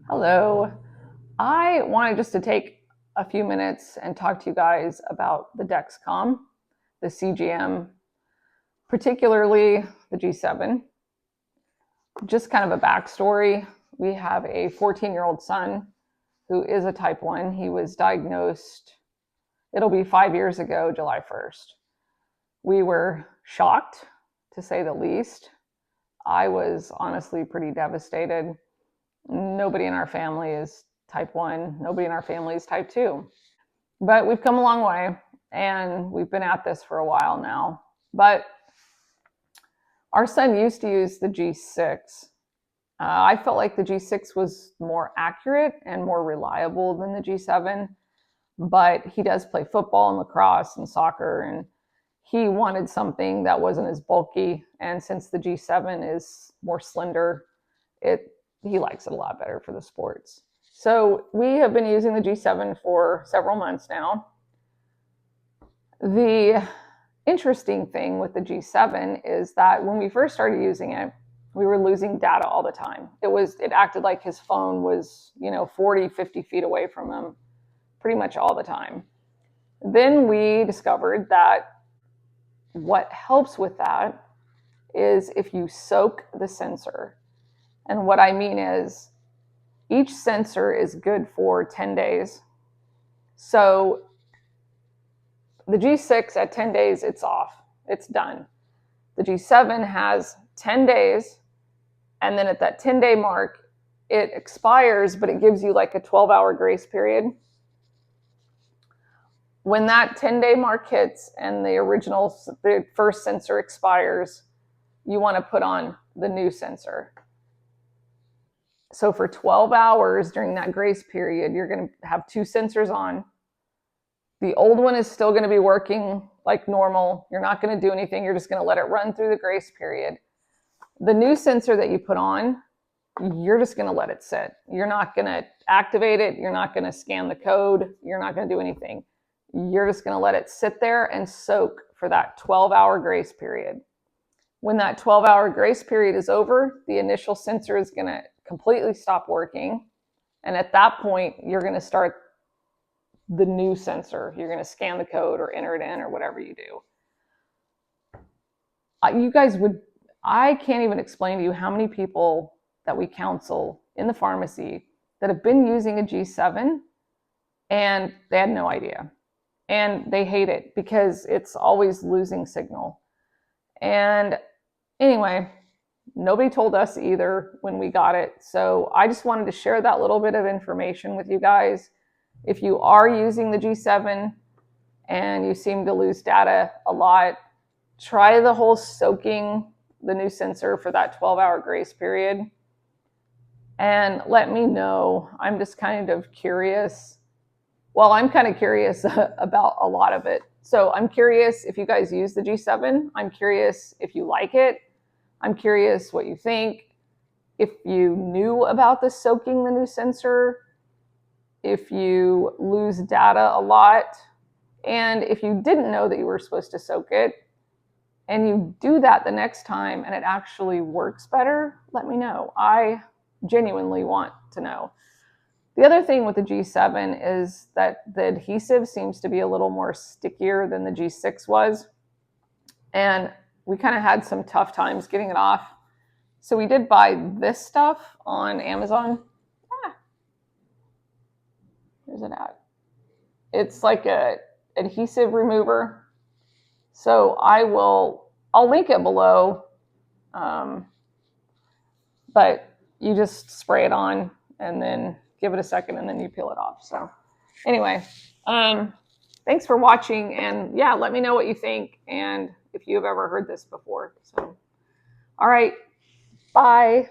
Hello. I wanted just to take a few minutes and talk to you guys about the Dexcom, the CGM, particularly the G7. Just kind of a backstory. We have a 14-year-old son who is a type 1. He was diagnosed, it'll be 5 years ago, July 1st. We were shocked, to say the least. I was honestly pretty devastated. Nobody in our family is type 1. Nobody in our family is type 2. But we've come a long way, and we've been at this for a while now. But our son used to use the G6. I felt like the G6 was more accurate and more reliable than the G7. But he does play football and lacrosse and soccer, and he wanted something that wasn't as bulky. And since the G7 is more slender, he likes it a lot better for the sports. So we have been using the G7 for several months now. The interesting thing with the G7 is that when we first started using it, we were losing data all the time. It acted like his phone was, 40, 50 feet away from him pretty much all the time. Then we discovered that what helps with that is if you soak the sensor. And what I mean is each sensor is good for 10 days. So the G6 at 10 days, it's off. It's done. The G7 has 10 days. And then at that 10-day mark, it expires, but it gives you like a 12-hour grace period. When that 10-day mark hits and the first sensor expires, you want to put on the new sensor. So for 12 hours during that grace period, you're going to have two sensors on. The old one is still going to be working like normal. You're not going to do anything. You're just going to let it run through the grace period. The new sensor that you put on, you're just going to let it sit. You're not going to activate it. You're not going to scan the code. You're not going to do anything. You're just going to let it sit there and soak for that 12-hour grace period. When that 12-hour grace period is over, the initial sensor is going to completely stop working. And at that point, you're going to start the new sensor. You're going to scan the code or enter it in or whatever you do. I can't even explain to you how many people that we counsel in the pharmacy that have been using a G7 and they had no idea. And they hate it because it's always losing signal. And anyway, nobody told us either when we got it. So I just wanted to share that little bit of information with you guys. If you are using the G7 and you seem to lose data a lot, try the whole soaking the new sensor for that 12-hour grace period. And let me know. I'm just kind of curious. Well, I'm kind of curious about a lot of it. So I'm curious if you guys use the G7. I'm curious if you like it. I'm curious what you think. If you knew about the soaking the new sensor, if you lose data a lot, and if you didn't know that you were supposed to soak it, and you do that the next time and it actually works better, let me know. I genuinely want to know. The other thing with the G7 is that the adhesive seems to be a little more stickier than the G6 was. And we kind of had some tough times getting it off. So we did buy this stuff on Amazon. Where's it at? It's like a adhesive remover. So I'll link it below. But you just spray it on and then give it a second and then you peel it off. So anyway, thanks for watching, and yeah, let me know what you think and if you've ever heard this before. So, all right, bye.